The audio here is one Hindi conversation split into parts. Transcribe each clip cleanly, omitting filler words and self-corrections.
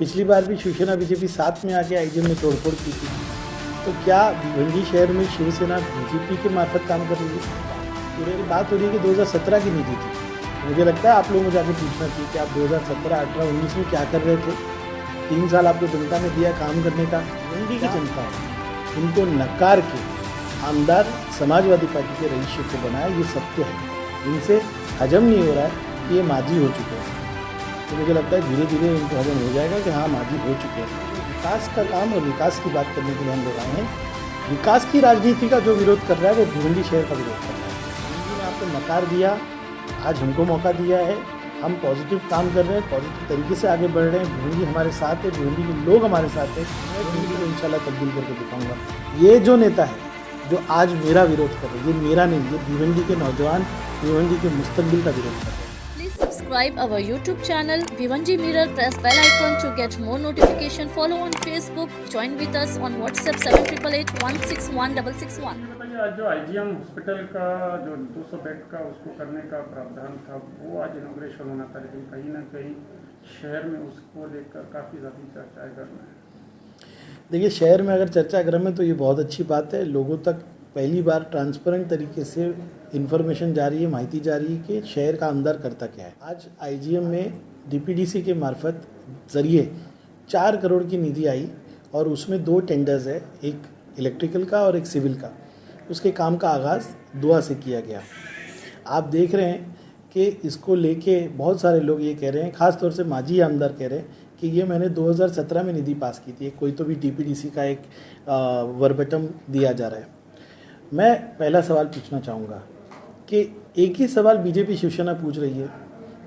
पिछली बार भी शिवसेना बीजेपी साथ में आके आईजीएम में तोड़फोड़ की थी। तो क्या भिवंडी शहर में शिवसेना बीजेपी के मार्फत काम कर रही है? पूरे बात हो रही है कि 2017 की नीति थी। मुझे लगता है आप लोगों को जाके पूछना चाहिए कि आप 2017, 18, 19 में क्या कर रहे थे। 3 साल आपको जनता ने दिया काम करने का। भिवंडी की जनता है, इनको नकार के आमदार समाजवादी पार्टी के रईस को बनाया, ये सत्य है। इनसे हजम नहीं हो रहा है कि ये माजी हो चुके हैं। तो मुझे लगता है धीरे धीरे इनको हजम हो जाएगा कि हाँ माजी हो चुके हैं। विकास का काम और विकास की बात करने के लिए हम लोग आए हैं। विकास की राजनीति का जो विरोध कर रहा है वो भिवंडी शहर का विरोध कर रहा है। भिवंडी ने आपको नकार दिया, आज हमको मौका दिया है। हम पॉजिटिव काम कर रहे हैं, पॉजिटिव तरीके से आगे बढ़ रहे हैं। भिवंडी हमारे साथ है, भिवंडी के लोग हमारे साथ हैं। मैं भिवंडी को इंशाल्लाह तब्दील करके दिखाऊंगा। ये जो नेता है जो आज मेरा विरोध कर रहे हैं, ये मेरा नहीं, ये भिवंडी के नौजवान, भिवंडी के मुस्तकबिल का विरोध कर रहे हैं। Please subscribe our YouTube channel Vivanji Mirror. Press bell icon to get more notification. Follow on Facebook. Join with us on WhatsApp 7888161661. बताइए, आज जो आईजीएम हॉस्पिटल का जो 200 बेड का उसको करने का प्रावधान था वो आज इनॉग्रेशन होना था, लेकिन कहीं ना कहीं शहर में उसको लेकर काफ़ी ज़्यादा चर्चाएं कर रहे हैं। देखिए, शहर में अगर चर्चा कर रहे हैं तो ये बहुत अच्छी बात है। लोगों तक पहली बार ट्रांसपेरेंट तरीके से इन्फॉर्मेशन जा रही है, माहिती जा रही है कि शहर का आमदार करता क्या है। आज आईजीएम में डीपीडीसी के मार्फत ज़रिए 4 करोड़ की निधि आई और उसमें 2 टेंडर्स है, एक इलेक्ट्रिकल का और एक सिविल का। उसके काम का आगाज़ दुआ से किया गया। आप देख रहे हैं कि इसको लेके बहुत सारे लोग ये कह रहे हैं, ख़ास तौर से माजी आमदार कह रहे हैं कि ये मैंने 2017 में निधि पास की थी। कोई तो भी डीपीडीसी का एक वर्बेटम दिया जा रहा है। मैं पहला सवाल पूछना चाहूँगा कि एक ही सवाल बीजेपी शिवसेना पूछ रही है।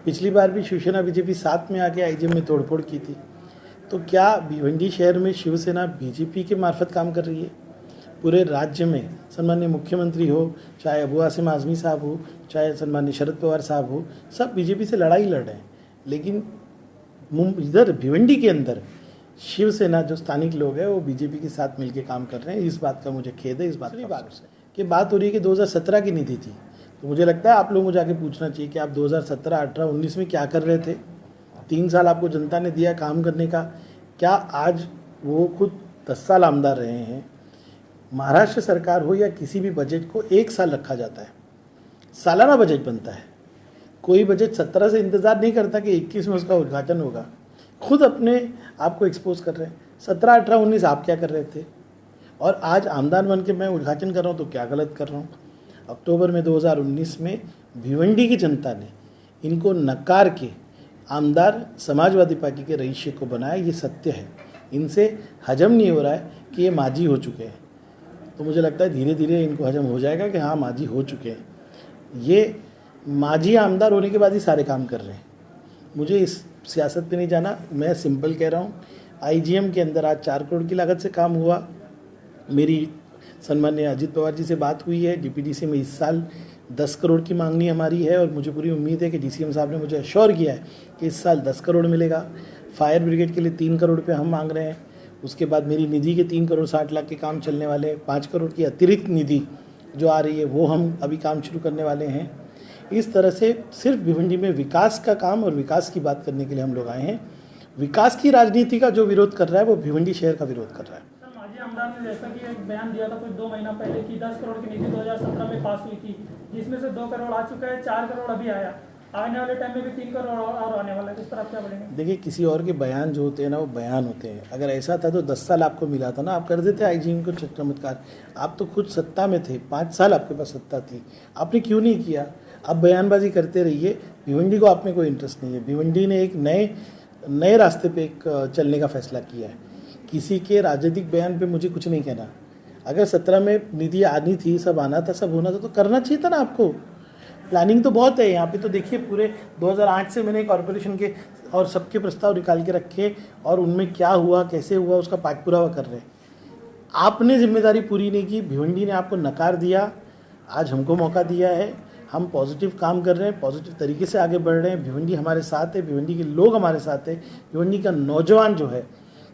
पिछली बार भी शिवसेना बीजेपी साथ में आके आईजीएम में तोड़फोड़ की थी। तो क्या भिवंडी शहर में शिवसेना बीजेपी के मार्फत काम कर रही है? पूरे राज्य में सन्माननीय मुख्यमंत्री हो, चाहे अबू आसिम आज़मी साहब हो, चाहे सन्माननीय शरद पवार साहब हो, सब बीजेपी से लड़ाई लड़ रहे हैं। लेकिन इधर भिवंडी के अंदर शिवसेना जो स्थानिक लोग हैं वो बीजेपी के साथ मिलकर काम कर रहे हैं। इस बात का मुझे खेद है। इस बात की बात हो रही है कि 2017 की नीति थी। तो मुझे लगता है आप लोगों को जाके पूछना चाहिए कि आप 2017, 18, 19 में क्या कर रहे थे। 3 साल आपको जनता ने दिया काम करने का। क्या आज वो खुद 10 साल आमदार रहे हैं? महाराष्ट्र सरकार हो या किसी भी बजट को 1 साल रखा जाता है, सालाना बजट बनता है। कोई बजट 17 से इंतज़ार नहीं करता कि 21 में उसका उद्घाटन होगा। खुद अपने आप को एक्सपोज कर रहे हैं। 17, 18, 19 आप क्या कर रहे थे? और आज आमदार बन के मैं उद्घाटन कर रहा हूँ तो क्या गलत कर रहा हूँ? अक्टूबर में 2019 में भिवंडी की जनता ने इनको नकार के आमदार समाजवादी पार्टी के रईस को बनाया, ये सत्य है। इनसे हजम नहीं हो रहा है कि ये माजी हो चुके हैं। तो मुझे लगता है धीरे धीरे इनको हजम हो जाएगा कि हाँ माजी हो चुके हैं। ये माजी आमदार होने के बाद ही सारे काम कर रहे हैं। मुझे इस सियासत पे नहीं जाना, मैं सिंपल कह रहा हूँ। आईजीएम के अंदर आज 4 करोड़ की लागत से काम हुआ। मेरी सन्माननीय अजित पवार जी से बात हुई है। डीपीडीसी में इस साल 10 करोड़ की मांगनी हमारी है और मुझे पूरी उम्मीद है कि डीसीएम साहब ने मुझे अश्योर किया है कि इस साल 10 करोड़ मिलेगा। फायर ब्रिगेड के लिए 3 करोड़ रुपये हम मांग रहे हैं। उसके बाद मेरी निधि के 3 करोड़ 60 लाख के काम चलने वाले हैं। 5 करोड़ की अतिरिक्त निधि जो आ रही है वो हम अभी काम शुरू करने वाले हैं। इस तरह से सिर्फ भिवंडी में विकास का काम और विकास की बात करने के लिए हम लोग आए हैं। विकास की राजनीति का जो विरोध कर रहा है वो भिवंडी शहर का विरोध कर रहा है। माजी आमदार ने जैसा कि एक बयान दिया था कुछ 2 महीना पहले कि 10 करोड़ की निधि 2017 में पास हुई थी, जिसमें से 2 करोड़ आ चुका है, 4 करोड़ अभी आया। आने वाले टाइम में भी 3 करोड़ और आने वाला है। इस तरह क्या बोलेंगे? देखिए, किसी और के बयान जो होते हैं ना वो बयान होते हैं। अगर ऐसा था तो 10 साल आपको मिला था ना, आप कर देते आईजीएम को चमत्कार। आप तो खुद सत्ता में थे, 5 साल आपके पास सत्ता थी, आपने क्यों नहीं किया? आप बयानबाजी करते रहिए। भिवंडी को आप में कोई इंटरेस्ट नहीं है। भिवंडी ने एक नए रास्ते पे एक चलने का फैसला किया है। किसी के राजनीतिक बयान पे मुझे कुछ नहीं कहना। अगर 17 में निधि आनी थी, सब आना था, सब होना था तो करना चाहिए था ना आपको। प्लानिंग तो बहुत है यहाँ पे। तो देखिए, पूरे 2008 से मैंने कॉर्पोरेशन के और सबके प्रस्ताव निकाल के रखे और उनमें क्या हुआ, कैसे हुआ, उसका पाठ पुरावा कर रहे हैं। आपने जिम्मेदारी पूरी नहीं की। भिवंडी ने आपको नकार दिया, आज हमको मौका दिया है। हम पॉजिटिव काम कर रहे हैं, पॉजिटिव तरीके से आगे बढ़ रहे हैं। भिवंडी हमारे साथ है, भिवंडी के लोग हमारे साथ है। भिवंडी का नौजवान जो है,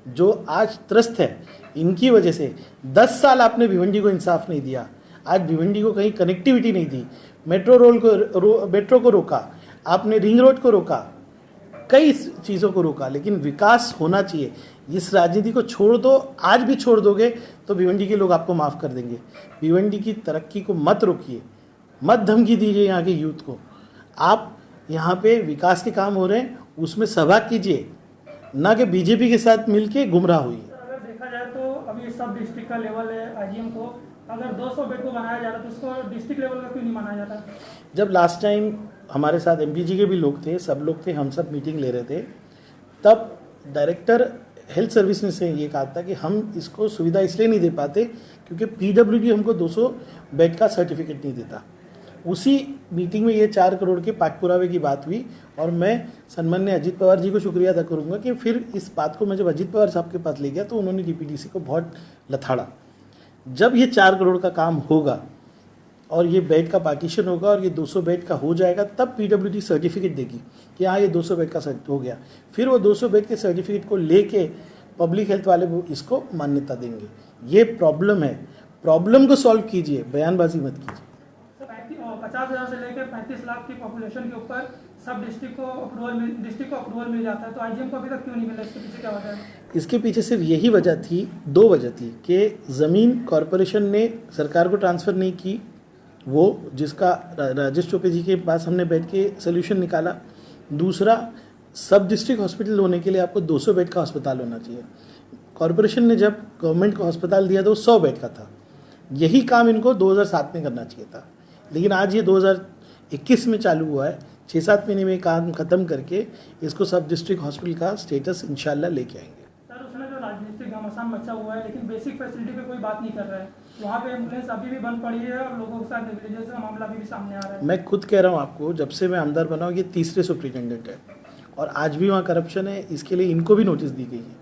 जो आज त्रस्त है, इनकी वजह से 10 साल आपने भिवंडी को इंसाफ नहीं दिया। आज भिवंडी को कहीं कनेक्टिविटी नहीं दी। मेट्रो को रोका, आपने रिंग रोड को रोका। कई चीज़ों को रोका, लेकिन विकास होना चाहिए। इस राजनीति को छोड़ दो, आज भी छोड़ दोगे तो भिवंडी के लोग आपको माफ़ कर देंगे। भिवंडी की तरक्की को मत रोकिए, मत धमकी दीजिए यहाँ के यूथ को। आप यहाँ पे विकास के काम हो रहे हैं उसमें सहभाग कीजिए, ना कि बीजेपी के साथ मिलके गुमराह हुई। अगर देखा जाए तो अभी सब डिस्ट्रिक्ट का लेवल है आईजीएम को, अगर 200 बेड को बनाया जा रहा है तो उसको डिस्ट्रिक्ट लेवल का क्यों नहीं माना जाता? जब लास्ट टाइम हमारे साथ एमपीजी के भी लोग थे, सब लोग थे, हम सब मीटिंग ले रहे थे, तब डायरेक्टर हेल्थ सर्विस ने से ये कहा था कि हम इसको सुविधा इसलिए नहीं दे पाते क्योंकि पीडब्ल्यूडी हमको 200 बेड का सर्टिफिकेट नहीं देता। उसी मीटिंग में ये 4 करोड़ के पाक पुरावे की बात हुई और मैं सन्मान्य अजीत पवार जी को शुक्रिया अदा करूँगा कि फिर इस बात को मैं जब अजीत पवार साहब के पास ले गया तो उन्होंने डीपीडीसी को बहुत लथाड़ा। जब ये 4 करोड़ का काम होगा और ये बेड का पार्टीशन होगा और ये 200 बेड का हो जाएगा, तब पीडब्ल्यूडी सर्टिफिकेट देगी कि हाँ ये 200 बेड का हो गया। फिर वो 200 बेड के सर्टिफिकेट को लेके पब्लिक हेल्थ वाले वो इसको मान्यता देंगे। ये प्रॉब्लम है, प्रॉब्लम को सॉल्व कीजिए, बयानबाजी मत कीजिए। 50,000 से लेकर 35 लाख की पॉपुलेशन के ऊपर सब डिस्ट्रिक्ट को अप्रूवल मिल जाता है, तो आईजीएम को अभी तक क्यों नहीं मिला? इसके पीछे क्या वजह है? इसके पीछे सिर्फ यही वजह थी, 2 वजह थी कि ज़मीन कॉरपोरेशन ने सरकार को ट्रांसफ़र नहीं की, वो जिसका राजेश टोपे जी के पास हमने बैठ के सोल्यूशन निकाला। दूसरा, सब डिस्ट्रिक्ट हॉस्पिटल होने के लिए आपको 200 बेड का अस्पताल होना चाहिए। कॉरपोरेशन ने जब गवर्नमेंट को अस्पताल दिया तो 100 बेड का था। यही काम इनको 2007 में करना चाहिए था, लेकिन आज ये 2021 में चालू हुआ है। 6-7 महीने में काम खत्म करके इसको सब डिस्ट्रिक्ट हॉस्पिटल का स्टेटस इंशाल्लाह लेके आएंगे। सर, उसमें जो राजनीतिक घमासान मचा हुआ है, लेकिन बेसिक फैसिलिटी पे कोई बात नहीं कर रहा है। वहाँ पे एम्बुलेंस अभी भी बंद पड़ी है और लोगों के साथ नेग्लिजेंस का मामला अभी भी सामने आ रहा है। मैं खुद कह रहा हूँ आपको, जब से मैं आमदार बना हूँ ये 3रे सुप्रिटेंडेंट है और आज भी वहाँ करप्शन है। इसके लिए इनको भी नोटिस दी गई है।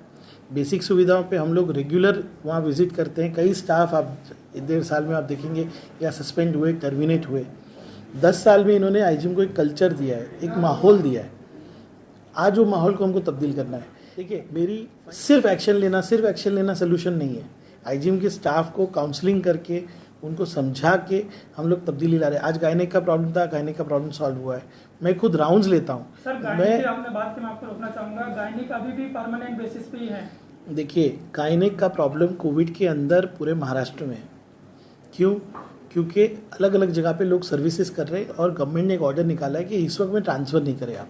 बेसिक सुविधाओं पे हम लोग रेगुलर वहाँ विजिट करते हैं। कई स्टाफ आप 1.5 साल में आप देखेंगे या सस्पेंड हुए, टर्मिनेट हुए। 10 साल में इन्होंने आईजीएम को एक कल्चर दिया है, एक माहौल दिया है। आज वो माहौल को हमको तब्दील करना है। देखिए, मेरी सिर्फ एक्शन लेना सोल्यूशन नहीं है। आईजीएम के स्टाफ को काउंसलिंग करके उनको समझा के हम लोग तब्दीली ला रहे हैं। आज गायनेक का प्रॉब्लम था, गायनेक का प्रॉब्लम सॉल्व हुआ है। मैं खुद राउंड्स लेता हूँ। सर, गायनेक की आपने बात की, मैं आपको रोकना चाहूँगा। गायनेक अभी भी परमानेंट बेसिस पे ही है। देखिए, गायनेक का प्रॉब्लम कोविड के अंदर पूरे महाराष्ट्र में है। क्यों? क्योंकि अलग अलग जगह पे लोग सर्विसेज कर रहे हैं और गवर्नमेंट ने एक ऑर्डर निकाला है कि इस वक्त में ट्रांसफ़र नहीं करें आप।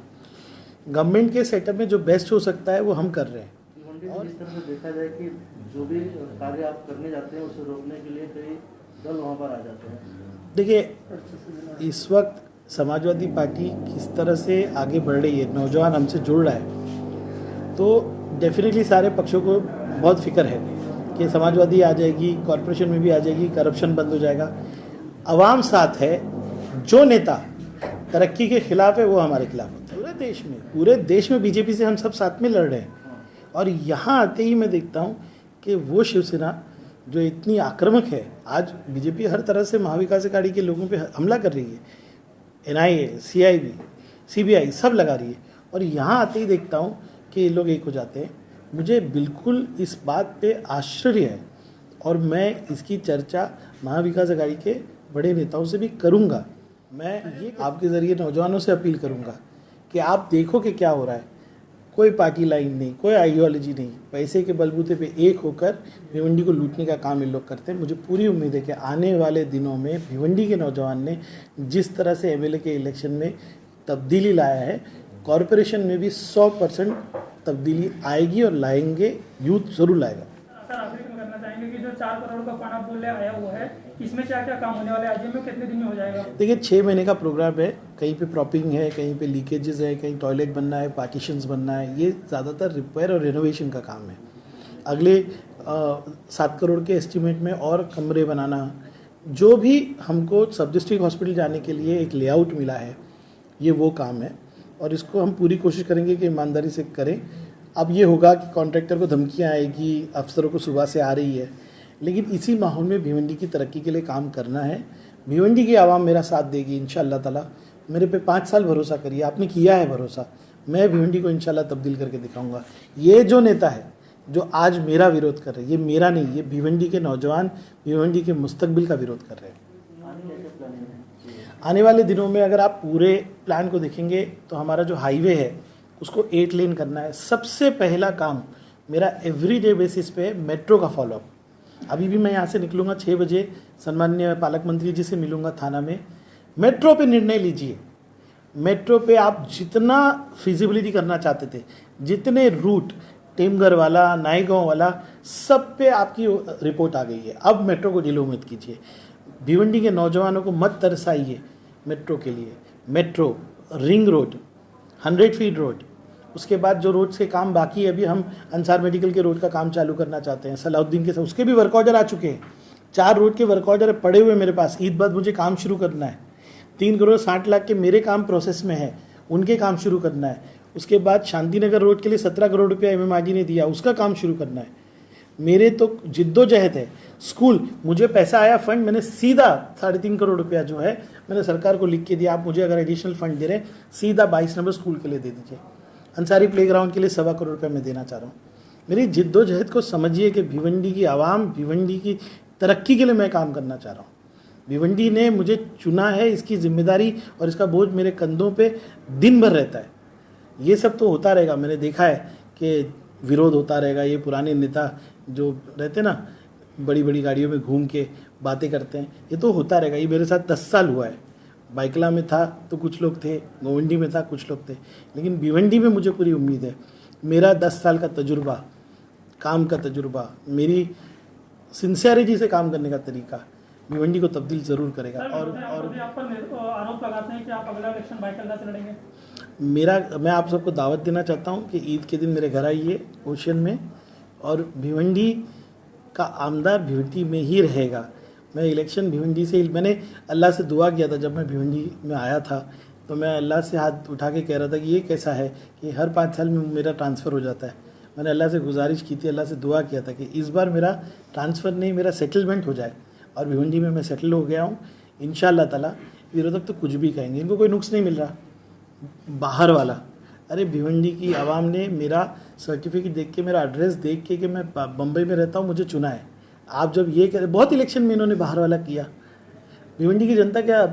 गवर्नमेंट के सेटअप में जो बेस्ट हो सकता है वो हम कर रहे हैं। और इस तरह से देखा जाए कि जो भी कार्य आप करने जाते हैं उसे रोकने के लिए कई दल वहाँ पर आ जाते हैं। देखिए, इस वक्त समाजवादी पार्टी किस तरह से आगे बढ़ रही है, नौजवान हमसे जुड़ रहा है, तो डेफिनेटली सारे पक्षों को बहुत फिक्र है कि समाजवादी आ जाएगी, कॉरपोरेशन में भी आ जाएगी, करप्शन बंद हो जाएगा। आवाम साथ है। जो नेता तरक्की के खिलाफ है वो हमारे खिलाफ होता है। पूरे देश में बीजेपी से हम सब साथ में लड़ रहे हैं। और यहाँ आते ही मैं देखता हूँ कि वो शिवसेना जो इतनी आक्रामक है, आज बीजेपी हर तरह से महाविकास अघाड़ी के लोगों पे हमला कर रही है। NIA, CIB, CBI सब लगा रही है। और यहाँ आते ही देखता हूँ कि ये लोग एक हो जाते हैं। मुझे बिल्कुल इस बात पे आश्चर्य है और मैं इसकी चर्चा महाविकास अघाड़ी के बड़े नेताओं से भी करूँगा। मैं ये आपके ज़रिए नौजवानों से अपील करूँगा कि आप देखो कि क्या हो रहा है। कोई पार्टी लाइन नहीं, कोई आइडियोलॉजी नहीं, पैसे के बलबूते पे एक होकर भिवंडी को लूटने का काम ये लोग करते हैं। मुझे पूरी उम्मीद है कि आने वाले दिनों में भिवंडी के नौजवान ने जिस तरह से MLA के इलेक्शन में तब्दीली लाया है, कॉरपोरेशन में भी 100% तब्दीली आएगी और लाएंगे, यूथ ज़रूर लाएगा। सर, आखिरी में करना चाहेंगे कि जो 4 करोड़ का फंड आप बोले आया हुआ है, इसमें क्या क्या काम होने वाले आईजीएम में, कितने दिन में हो जाएगा? देखिए, 6 महीने का प्रोग्राम है। कहीं पे प्रॉपिंग है, कहीं पे लीकेजेस है, कहीं टॉयलेट बनना है, पार्टीशंस बनना है। ये ज़्यादातर रिपेयर और रिनोवेशन का काम है। अगले 7 करोड़ के एस्टीमेट में और कमरे बनाना, जो भी हमको सब डिस्ट्रिक्ट हॉस्पिटल जाने के लिए एक लेआउट मिला है, ये वो काम है। और इसको हम पूरी कोशिश करेंगे कि ईमानदारी से करें। अब ये होगा कि कॉन्ट्रैक्टर को धमकियाँ आएगी, अफसरों को सुबह से आ रही है, लेकिन इसी माहौल में भिवंडी की तरक्की के लिए काम करना है। भिवंडी की आवाम मेरा साथ देगी इंशाअल्लाह ताला। मेरे पे 5 साल भरोसा करिए, आपने किया है भरोसा। मैं भिवंडी को इंशाअल्लाह तब्दील करके दिखाऊंगा। ये जो नेता है जो आज मेरा विरोध कर रहे हैं, ये मेरा नहीं, ये भिवंडी के नौजवान, भिवंडी के मुस्तकबिल का विरोध कर रहे हैं। आने वाले दिनों में अगर आप पूरे प्लान को देखेंगे तो हमारा जो हाईवे है उसको 8 लेन करना है। सबसे पहला काम मेरा एवरीडे बेसिस पे मेट्रो का फॉलोअप। अभी भी मैं यहाँ से निकलूँगा 6 बजे, सम्माननीय पालक मंत्री जी से मिलूँगा थाना में। मेट्रो पे निर्णय लीजिए। मेट्रो पे आप जितना फिजिबिलिटी करना चाहते थे, जितने रूट, टेमघर वाला, नायगांव वाला, सब पे आपकी रिपोर्ट आ गई है। अब मेट्रो को डिले मत कीजिए। भिवंडी के नौजवानों को मत तरसाइए मेट्रो के लिए। Metro, ring road, 100 feet road, उसके बाद जो रोड्स के काम बाकी है, अभी हम अंसार मेडिकल के रोड का काम चालू करना चाहते हैं सलाउद्दीन के साथ, उसके भी वर्क ऑर्डर आ चुके हैं। 4 रोड के वर्क ऑर्डर पड़े हुए मेरे पास। ईद बाद मुझे काम शुरू करना है। 3 करोड़ 60 लाख के मेरे काम प्रोसेस में है, उनके काम शुरू करना है। उसके बाद शांतिनगर रोड के लिए 17 करोड़ रुपया MMRD ने दिया, उसका काम शुरू करना है। मेरे तो जिद्दोजहद है। स्कूल, मुझे पैसा आया फंड, मैंने सीधा 3.5 करोड़ रुपया जो है मैंने सरकार को लिख के दिया, आप मुझे अगर एडिशनल फंड दे रहे हैं सीधा 22 नंबर स्कूल के लिए दे दीजिए। अंसारी प्लेग्राउंड के लिए 1.25 करोड़ रुपया मैं देना चाह रहा हूँ। मेरी जिद्दोजहद को समझिए कि भिवंडी की आवाम, भिवंडी की तरक्की के लिए मैं काम करना चाह रहा हूँ। भिवंडी ने मुझे चुना है, इसकी जिम्मेदारी और इसका बोझ मेरे कंधों पे दिन भर रहता है। ये सब तो होता रहेगा। मैंने देखा है कि विरोध होता रहेगा। ये पुराने नेता जो रहते ना, बड़ी बड़ी गाड़ियों में घूम के बातें करते हैं, ये तो होता रहेगा। ये मेरे साथ 10 साल हुआ है। बाइकला में था तो कुछ लोग थे, गोवंडी में था कुछ लोग थे, लेकिन भिवंडी में मुझे पूरी उम्मीद है। मेरा 10 साल का तजुर्बा, काम का तजुर्बा, मेरी सिंसियरिटी से काम करने का तरीका भिवंडी को तब्दील ज़रूर करेगा। और आप पर आरोप लगाते हैं कि आप अगला इलेक्शन बाइकल्ला से लड़ेंगे। मैं आप सबको दावत देना चाहता हूं कि ईद के दिन मेरे घर आइए ओशियन में, और भिवंडी का आमदार भिवंडी में ही रहेगा। मैं इलेक्शन भिवंडी से, मैंने अल्लाह से दुआ किया था जब मैं भिवंडी में आया था, तो मैं अल्लाह से हाथ उठा के कह रहा था कि ये कैसा है कि हर 5 साल में मेरा ट्रांसफ़र हो जाता है। मैंने अल्लाह से गुजारिश की थी, अल्लाह से दुआ किया था कि इस बार मेरा ट्रांसफ़र नहीं, मेरा सेटलमेंट हो जाए। और भिवंडी में मैं सेटल हो गया हूँ इंशाअल्लाह ताला। विरोधक तो कुछ भी कहेंगे, इनको कोई नुक्स नहीं मिल रहा बाहर वाला। अरे भिवंडी की आवाम ने मेरा सर्टिफिकेट देख के, मेरा एड्रेस देख के कि मैं बम्बई में रहता हूँ, मुझे चुना है। आप जब ये कह रहे, बहुत इलेक्शन में इन्होंने बाहर वाला किया। भिवंडी की जनता क्या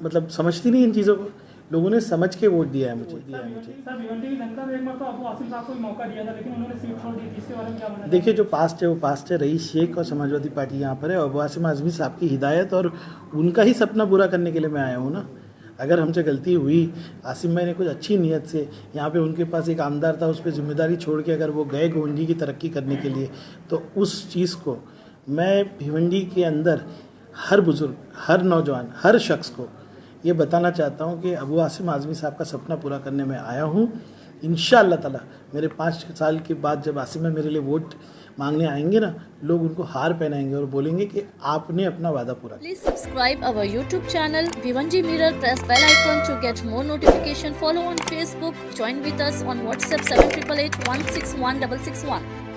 मतलब समझती नहीं इन चीज़ों को। लोगों ने समझ के वोट दिया है मुझे। सर, भिवंडी की जनता ने एक बार तो अबू आसिम साहब को मौका दिया था, लेकिन उन्होंने सीट छोड़ दी थी। इसके बारे में क्या मानना है? देखिए, जो पास्ट है वो पास्ट है। रईस शेख और समाजवादी पार्टी यहाँ पर है, और अबू आसिम आज़मी साहब की हिदायत और उनका ही सपना पूरा करने के लिए मैं आया हूँ ना। अगर हमसे गलती हुई, आसिम भाई ने कुछ अच्छी नीयत से, यहाँ पे उनके पास एक आमदार था, उस पर जिम्मेदारी छोड़ के अगर वो गए भिवंडी की तरक्की करने के लिए, तो उस चीज़ को मैं भिवंडी के अंदर हर बुज़ुर्ग, हर नौजवान, हर शख्स को ये बताना चाहता हूँ कि अबू आसिम आज़मी साहब का सपना पूरा करने में आया हूँ। इंशाअल्लाह ताला मेरे 5 साल के बाद जब आसिम भाई मेरे लिए वोट मांगने आएंगे ना, लोग उनको हार पहनाएंगे और बोलेंगे कि आपने अपना वादा पूरा किया। Please subscribe our YouTube channel Vivanji Mirror. Press bell icon to get more notification. Follow on Facebook. Join with us on WhatsApp 7888 161 661.